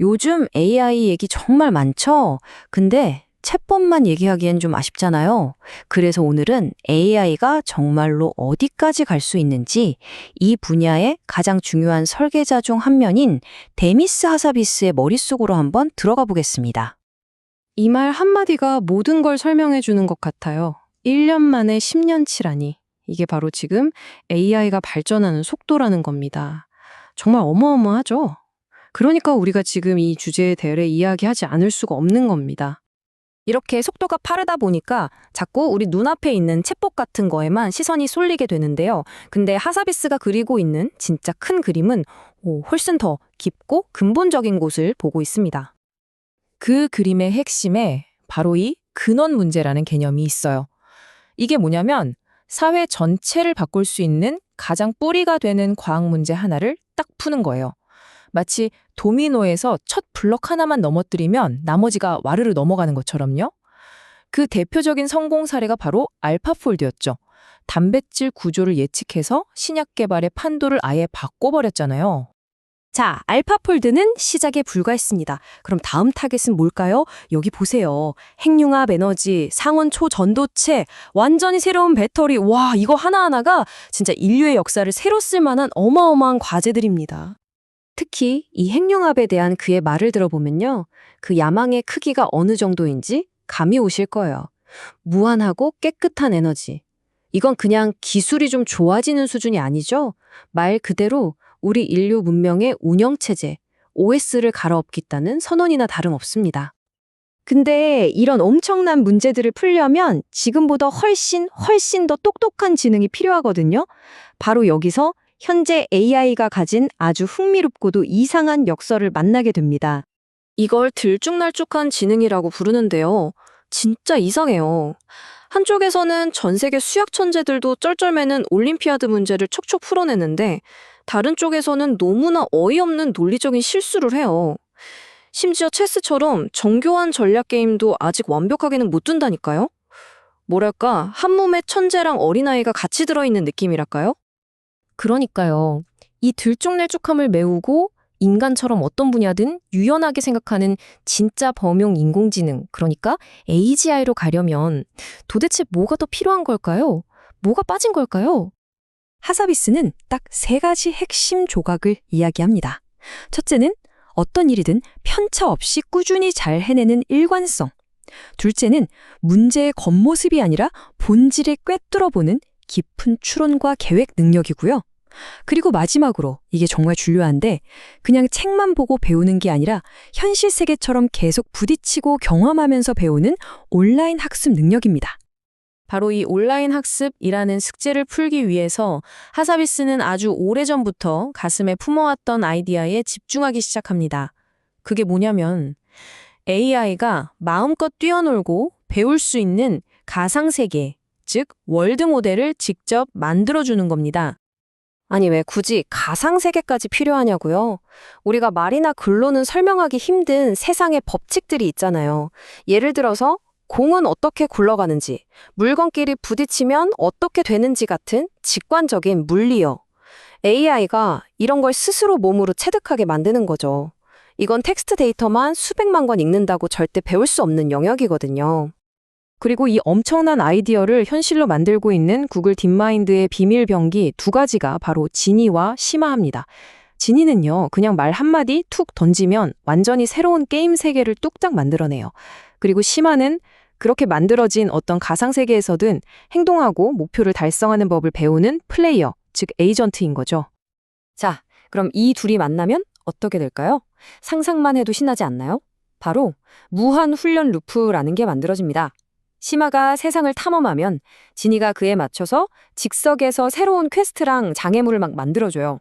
요즘 AI 얘기 정말 많죠? 근데 챗봇만 얘기하기엔 좀 아쉽잖아요. 그래서 오늘은 AI가 정말로 어디까지 갈 수 있는지 이 분야의 가장 중요한 설계자 중 한 면인 데미스 하사비스의 머릿속으로 한번 들어가 보겠습니다. 이 말 한마디가 모든 걸 설명해 주는 것 같아요. 1년 만에 10년치라니. 이게 바로 지금 AI가 발전하는 속도라는 겁니다. 정말 어마어마하죠? 그러니까 우리가 지금 이 주제에 대해 이야기하지 않을 수가 없는 겁니다. 이렇게 속도가 빠르다 보니까 자꾸 우리 눈앞에 있는 챗봇 같은 거에만 시선이 쏠리게 되는데요. 근데 하사비스가 그리고 있는 진짜 큰 그림은 훨씬 더 깊고 근본적인 곳을 보고 있습니다. 그 그림의 핵심에 바로 이 근원 문제라는 개념이 있어요. 이게 뭐냐면 사회 전체를 바꿀 수 있는 가장 뿌리가 되는 과학 문제 하나를 딱 푸는 거예요. 마치 도미노에서 첫 블럭 하나만 넘어뜨리면 나머지가 와르르 넘어가는 것처럼요. 그 대표적인 성공 사례가 바로 알파폴드였죠. 단백질 구조를 예측해서 신약 개발의 판도를 아예 바꿔버렸잖아요. 자, 알파폴드는 시작에 불과했습니다. 그럼 다음 타겟은 뭘까요? 여기 보세요. 핵융합 에너지, 상온 초전도체, 완전히 새로운 배터리. 와, 이거 하나하나가 진짜 인류의 역사를 새로 쓸 만한 어마어마한 과제들입니다. 특히 이 핵융합에 대한 그의 말을 들어보면요. 그 야망의 크기가 어느 정도인지 감이 오실 거예요. 무한하고 깨끗한 에너지. 이건 그냥 기술이 좀 좋아지는 수준이 아니죠. 말 그대로 우리 인류 문명의 운영체제, OS를 갈아엎겠다는 선언이나 다름없습니다. 근데 이런 엄청난 문제들을 풀려면 지금보다 훨씬 더 똑똑한 지능이 필요하거든요. 바로 여기서 현재 AI가 가진 아주 흥미롭고도 이상한 역설을 만나게 됩니다. 이걸 들쭉날쭉한 지능이라고 부르는데요. 진짜 이상해요. 한쪽에서는 전 세계 수학 천재들도 쩔쩔매는 올림피아드 문제를 척척 풀어내는데 다른 쪽에서는 너무나 어이없는 논리적인 실수를 해요. 심지어 체스처럼 정교한 전략 게임도 아직 완벽하게는 못 둔다니까요? 뭐랄까, 한 몸에 천재랑 어린아이가 같이 들어있는 느낌이랄까요? 그러니까요. 이 들쭉날쭉함을 메우고 인간처럼 어떤 분야든 유연하게 생각하는 진짜 범용 인공지능, 그러니까 AGI로 가려면 도대체 뭐가 더 필요한 걸까요? 뭐가 빠진 걸까요? 하사비스는 딱 3가지 핵심 조각을 이야기합니다. 첫째는 어떤 일이든 편차 없이 꾸준히 잘 해내는 일관성. 둘째는 문제의 겉모습이 아니라 본질에 꿰뚫어보는 깊은 추론과 계획 능력이고요. 그리고 마지막으로 이게 정말 중요한데 그냥 책만 보고 배우는 게 아니라 현실 세계처럼 계속 부딪히고 경험하면서 배우는 온라인 학습 능력입니다. 바로 이 온라인 학습이라는 숙제를 풀기 위해서 하사비스는 아주 오래전부터 가슴에 품어왔던 아이디어에 집중하기 시작합니다. 그게 뭐냐면 AI가 마음껏 뛰어놀고 배울 수 있는 가상세계, 즉 월드 모델을 직접 만들어주는 겁니다. 아니 왜 굳이 가상세계까지 필요하냐고요? 우리가 말이나 글로는 설명하기 힘든 세상의 법칙들이 있잖아요. 예를 들어서 공은 어떻게 굴러가는지, 물건끼리 부딪히면 어떻게 되는지 같은 직관적인 물리요. AI가 이런 걸 스스로 몸으로 체득하게 만드는 거죠. 이건 텍스트 데이터만 수백만 권 읽는다고 절대 배울 수 없는 영역이거든요. 그리고 이 엄청난 아이디어를 현실로 만들고 있는 구글 딥마인드의 비밀 병기 2가지가 바로 지니와 시마입니다. 지니는요, 그냥 말 한마디 툭 던지면 완전히 새로운 게임 세계를 뚝딱 만들어내요. 그리고 시마는 그렇게 만들어진 어떤 가상세계에서든 행동하고 목표를 달성하는 법을 배우는 플레이어, 즉 에이전트인 거죠. 자, 그럼 이 둘이 만나면 어떻게 될까요? 상상만 해도 신나지 않나요? 바로 무한 훈련 루프라는 게 만들어집니다. 시마가 세상을 탐험하면 지니가 그에 맞춰서 즉석에서 새로운 퀘스트랑 장애물을 막 만들어줘요.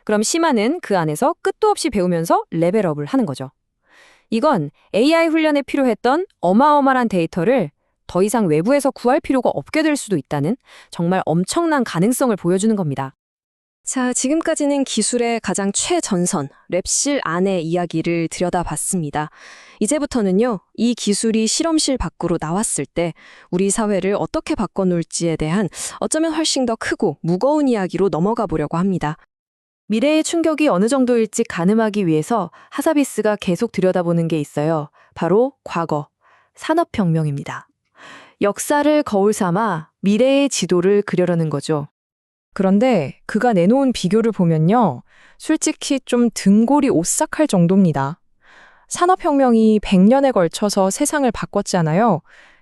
그럼 시마는 그 안에서 끝도 없이 배우면서 레벨업을 하는 거죠. 이건 AI 훈련에 필요했던 어마어마한 데이터를 더 이상 외부에서 구할 필요가 없게 될 수도 있다는 정말 엄청난 가능성을 보여주는 겁니다. 자, 지금까지는 기술의 가장 최전선, 랩실 안의 이야기를 들여다봤습니다. 이제부터는요, 이 기술이 실험실 밖으로 나왔을 때 우리 사회를 어떻게 바꿔놓을지에 대한 어쩌면 훨씬 더 크고 무거운 이야기로 넘어가 보려고 합니다. 미래의 충격이 어느 정도일지 가늠하기 위해서 하사비스가 계속 들여다보는 게 있어요. 바로 과거, 산업혁명입니다. 역사를 거울 삼아 미래의 지도를 그려려는 거죠. 그런데 그가 내놓은 비교를 보면요. 솔직히 좀 등골이 오싹할 정도입니다. 산업혁명이 100년에 걸쳐서 세상을 바꿨잖아요.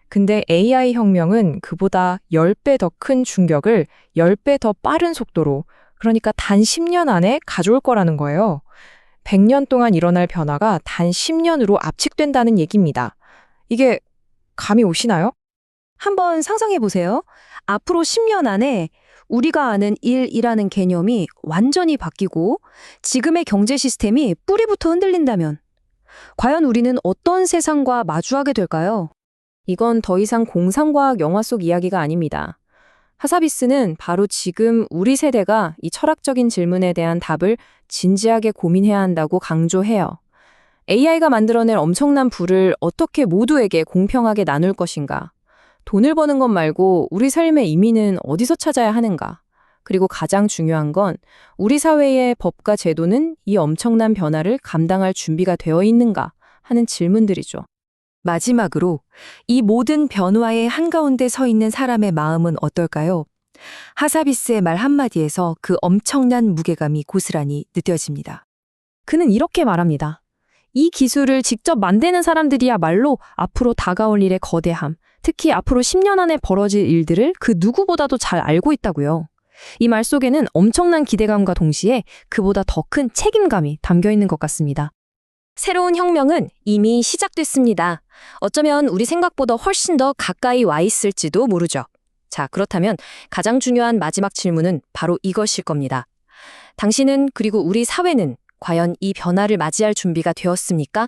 근데 AI 혁명은 그보다 10배 더 큰 충격을 10배 더 빠른 속도로, 그러니까 단 10년 안에 가져올 거라는 거예요. 100년 동안 일어날 변화가 단 10년으로 압축된다는 얘기입니다. 이게 감이 오시나요? 한번 상상해 보세요. 앞으로 10년 안에 우리가 아는 일이라는 개념이 완전히 바뀌고 지금의 경제 시스템이 뿌리부터 흔들린다면 과연 우리는 어떤 세상과 마주하게 될까요? 이건 더 이상 공상과학 영화 속 이야기가 아닙니다. 하사비스는 바로 지금 우리 세대가 이 철학적인 질문에 대한 답을 진지하게 고민해야 한다고 강조해요. AI가 만들어낼 엄청난 부를 어떻게 모두에게 공평하게 나눌 것인가? 돈을 버는 것 말고 우리 삶의 의미는 어디서 찾아야 하는가? 그리고 가장 중요한 건 우리 사회의 법과 제도는 이 엄청난 변화를 감당할 준비가 되어 있는가 하는 질문들이죠. 마지막으로 이 모든 변화의 한가운데 서 있는 사람의 마음은 어떨까요? 하사비스의 말 한마디에서 그 엄청난 무게감이 고스란히 느껴집니다. 그는 이렇게 말합니다. 이 기술을 직접 만드는 사람들이야말로 앞으로 다가올 일의 거대함, 특히 앞으로 10년 안에 벌어질 일들을 그 누구보다도 잘 알고 있다고요. 이 말 속에는 엄청난 기대감과 동시에 그보다 더 큰 책임감이 담겨 있는 것 같습니다. 새로운 혁명은 이미 시작됐습니다. 어쩌면 우리 생각보다 훨씬 더 가까이 와 있을지도 모르죠. 자, 그렇다면 가장 중요한 마지막 질문은 바로 이것일 겁니다. 당신은 그리고 우리 사회는 과연 이 변화를 맞이할 준비가 되었습니까?